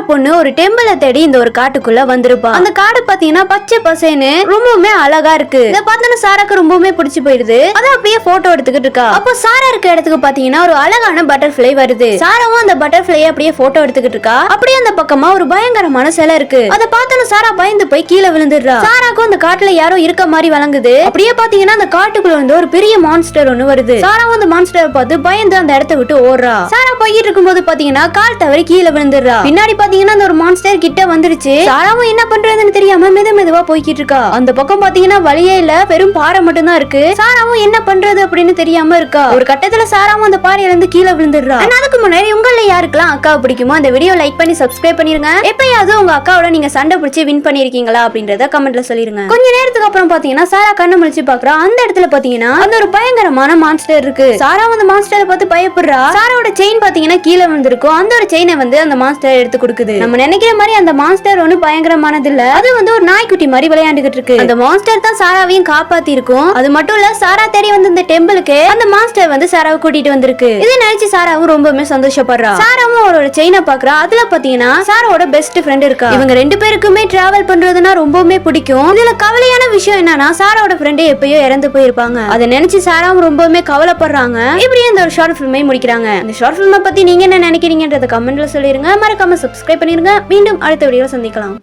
பொண்ணு ஒரு டெம்பிள தேடி இந்த ஒரு காட்டுக்குள்ள வந்திருப்பா. அந்த காடு பாத்தீங்கன்னா பச்சை பசேன்னு ரொம்பவுமே அழகா இருக்கு. இத பார்த்தா சாராக்கு ரொம்பவுமே பிடிச்சு போயிடுது. அத அப்படியே போட்டோ எடுத்துக்கிட்டு இருக்கா. அப்போ சாரா இருக்க இடத்துக்கு பாத்தீங்கன்னா ஒரு அழகான பட்டர்ஃப்ளை வருது. சாராவும் அந்த பட்டர்ஃப்ளையை அப்படியே போட்டோ எடுத்துக்கிட்டு இருக்கா. அப்படியே அந்த பக்கமா ஒரு பயங்கரமான சிலை இருக்கு. அத பார்த்தா சாரா பயந்து போய் கீழே விழுந்துடுறா. சாராக்கும் அந்த காட்டுல யாரோ இருக்க மாதிரி வழங்குது. அப்படியே பாத்தீங்கன்னா அந்த காட்டுக்குள்ள வந்து ஒரு பெரிய மான்ஸ்டர் ஒண்ணு வருது. சாராவும் அந்த மான்ஸ்டரை பார்த்து பயந்து அந்த இடத்தை விட்டு ஓடுறா. சாரா போயிட்டு இருக்கும்போது பாத்தீங்கன்னா கால் தவறி கீழே விழுந்துடுறா. பின்னாடி பாத்தீங்கன்னா அந்த ஒரு மான்ஸ்டர் கிட்ட வந்துருச்சு. சாராவும் என்ன பண்றதுன்னு தெரியாம மெதுவா போய்கிட்டு இருக்கா. அந்த பக்கம் பாத்தீங்கன்னா வழியே இல்ல, வெறும் பாறை மட்டும் தான் இருக்கு. சாராவும் என்ன பண்றது அப்படின்னு தெரியாம இருக்கா. ஒரு கட்டத்துல சாராவும் அந்த பாறையில இருந்து கீழே விழுந்துடுறா. அதுக்கு முன்னாடி உங்கள யாருக்கெல்லாம் அக்காவை பிடிக்குமோ அந்த வீடியோ லைக் பண்ணி சப்ஸ்கிரைப் பண்ணிருங்க. எப்பயாவது உங்க அக்காவோட நீங்க சண்டை பிடிச்சி வின் பண்ணிருக்கீங்களா அப்படின்றத கமெண்ட்ல சொல்லிருங்க. கொஞ்ச நேரத்துக்கு அப்புறம் பாத்தீங்கன்னா சாரா கண்ணை முழிச்சு பாக்குறா. அந்த இடத்துல பாத்தீங்கன்னா அந்த ஒரு பயங்கரமான மான்ஸ்டர் இருக்கு. சாரா அந்த மான்ஸ்டரை பார்த்து பயப்படுறா. சாராவோட செயின் பாத்தீங்கன்னா கீழே விழுந்திருக்கும். அந்த ஒரு செயினை வந்து அந்த மான்ஸ்டர் எடுத்து கொடுக்குது. நம்ம நினைக்கிற மாதிரி அந்த மான்ஸ்டர் ஒண்ணு பயங்கரமானது இல்ல. அது வந்து ஒரு நாய்க்குட்டி மாதிரி விளையாண்டுகிட்டு இருக்கு. அந்த மான்ஸ்டர் தான் சாராவையும் காப்பாத்தி இருக்கும். அது மட்டும் இல்ல, சாரா தேடி வந்து இந்த டெம்பிளுக்கு அந்த மான்ஸ்டர் வந்து சாராவை கூட்டிட்டு வந்திருக்கு. இதை நினைச்சு சாராவும் ரொம்பவே சந்தோஷப்படுறா. சாராவும் அவரோட செயினை பாக்குறா. அதுல பாத்தீங்கன்னா சாராவோட பெஸ்ட் ஃப்ரெண்ட் இருக்கா. இவங்க ரெண்டு பேருக்குமே டிராவல் பண்றதுன்னா ரொம்பவுமே பிடிக்கும். இதுல கவலையான விஷயம் என்னன்னா சாராவோட ஃப்ரெண்டு எப்பயோ இறந்து போயிருப்பாங்க. அதை நினைச்சு சாராவும் ரொம்பவுமே கவலைப்படுறாங்க. இப்படியே இந்த ஒரு ஷார்ட் பிலிமை முடிக்கிறாங்க. இந்த ஷார்ட் பிலிமை பத்தி நீங்க என்ன நினைக்கிறீங்கன்றத கமெண்ட்ல சொல்லிருங்க. மறக்காம சப்ஸ்கிரைப் பண்ணிருங்க. மீண்டும் அடுத்த வீடியோல சந்திக்கலாம்.